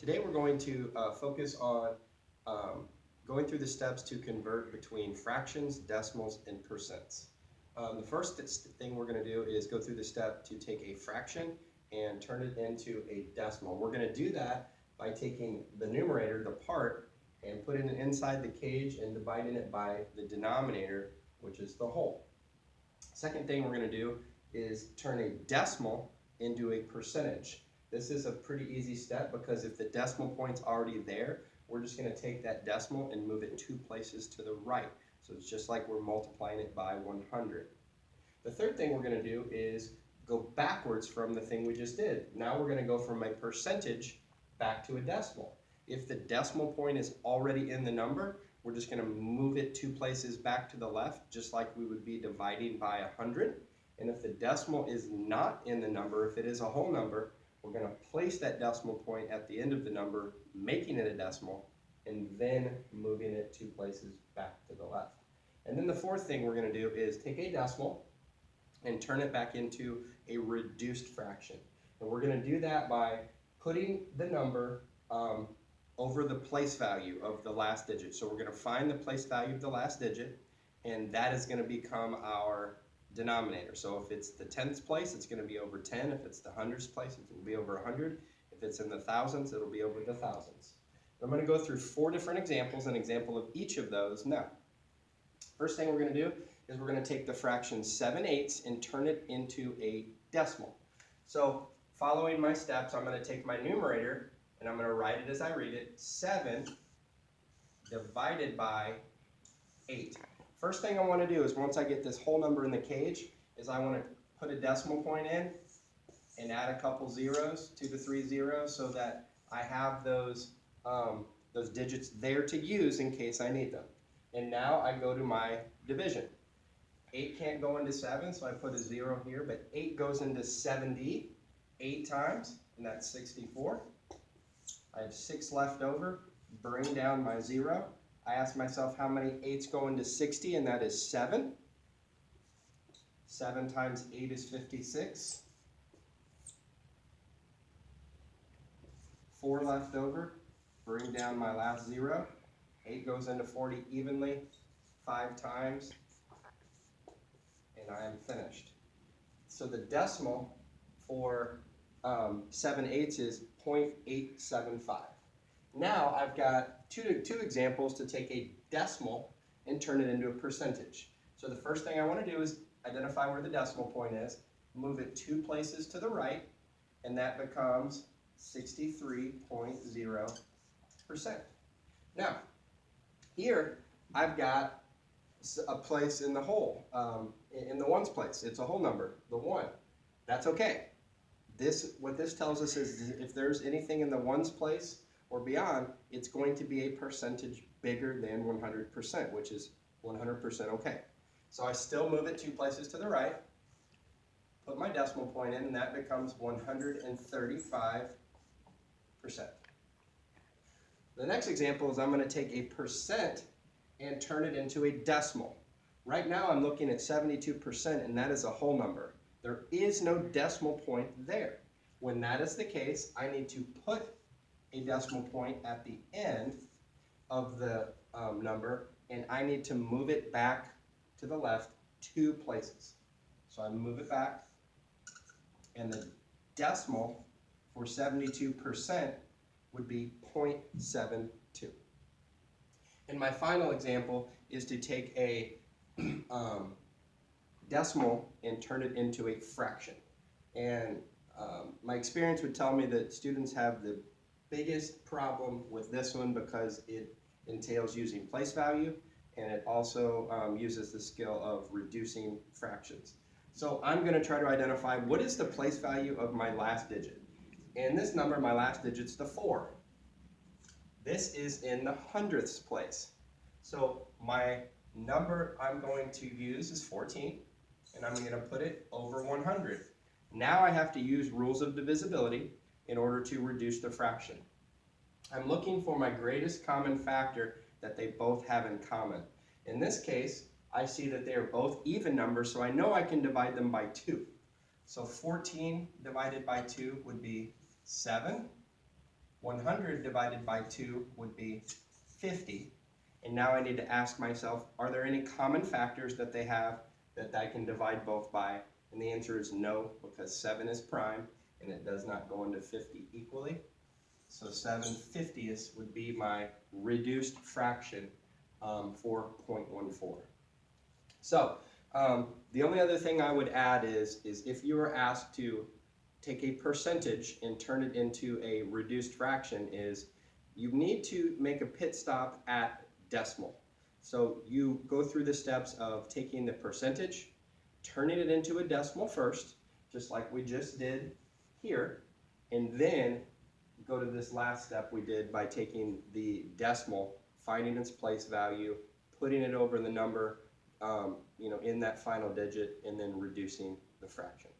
Today we're going to focus on going through the steps to convert between fractions, decimals, and percents. The first thing we're going to do is go through the step to take a fraction and turn it into a decimal. We're going to do that by taking the numerator, the part, and putting it inside the cage and dividing it by the denominator, which is the whole. Second thing we're going to do is turn a decimal into a percentage. This is a pretty easy step because if the decimal point's already there, we're just going to take that decimal and move it 2 places to the right. So it's just like we're multiplying it by 100. The third thing we're going to do is go backwards from the thing we just did. Now we're going to go from a percentage back to a decimal. If the decimal point is already in the number, we're just going to move it 2 places back to the left, just like we would be dividing by 100. And if the decimal is not in the number, if it is a whole number, we're going to place that decimal point at the end of the number, making it a decimal, and then moving it 2 places back to the left. And then the fourth thing we're going to do is take a decimal and turn it back into a reduced fraction. And we're going to do that by putting the number over the place value of the last digit. So we're going to find the place value of the last digit, and that is going to become our denominator. So if it's the tenths place, it's going to be over 10. If it's the hundredths place, it will be over 100. If it's in the thousands, it'll be over the thousands. I'm going to go through 4 different examples, an example of each of those now. First thing we're going to do is we're going to take the fraction 7/8 and turn it into a decimal. So following my steps, I'm going to take my numerator and I'm going to write it as I read it. 7 divided by 8. First thing I want to do is once I get this whole number in the cage is I want to put a decimal point in and add a couple zeros, 2 to 3 zeros, so that I have those digits there to use in case I need them. And now I go to my division. 8 can't go into 7, so I put a 0 here, but 8 goes into 70 8 times, and that's 64. I have 6 left over. Bring down my 0. I ask myself how many 8s go into 60, and that is 7. 7 times 8 is 56. 4 left over. Bring down my last 0. 8 goes into 40 evenly 5 times, and I am finished. So the decimal for 7/8 is 0.875. Now I've got two examples to take a decimal and turn it into a percentage. So the first thing I want to do is identify where the decimal point is, move it 2 places to the right, and that becomes 63.0%. Now, here I've got a place in the whole, in the ones place. It's a whole number, the 1. That's okay. What this tells us is if there's anything in the ones place or beyond, it's going to be a percentage bigger than 100%, which is 100% okay. So I still move it 2 places to the right, put my decimal point in, and that becomes 135%. The next example is I'm going to take a percent and turn it into a decimal. Right now I'm looking at 72%, and that is a whole number. There is no decimal point there. When that is the case, I need to put a decimal point at the end of the number, and I need to move it back to the left 2 places. So I move it back, and the decimal for 72% would be 0.72. And my final example is to take a decimal and turn it into a fraction. And my experience would tell me that students have the biggest problem with this one because it entails using place value, and it also uses the skill of reducing fractions. So I'm going to try to identify what is the place value of my last digit. And this number, my last digit's the 4. This is in the hundredths place. So my number I'm going to use is 14, and I'm going to put it over 100. Now I have to use rules of divisibility in order to reduce the fraction. I'm looking for my greatest common factor that they both have in common. In this case, I see that they are both even numbers, so I know I can divide them by 2. So 14 divided by 2 would be 7. 100 divided by 2 would be 50. And now I need to ask myself, are there any common factors that they have that I can divide both by? And the answer is no, because 7 is prime and it does not go into 50 equally. So 7/50ths would be my reduced fraction for 0.14. So the only other thing I would add is if you were asked to take a percentage and turn it into a reduced fraction, is you need to make a pit stop at decimal. So you go through the steps of taking the percentage, turning it into a decimal first, just like we just did here, and then go to this last step we did by taking the decimal, finding its place value, putting it over the number, in that final digit, and then reducing the fraction.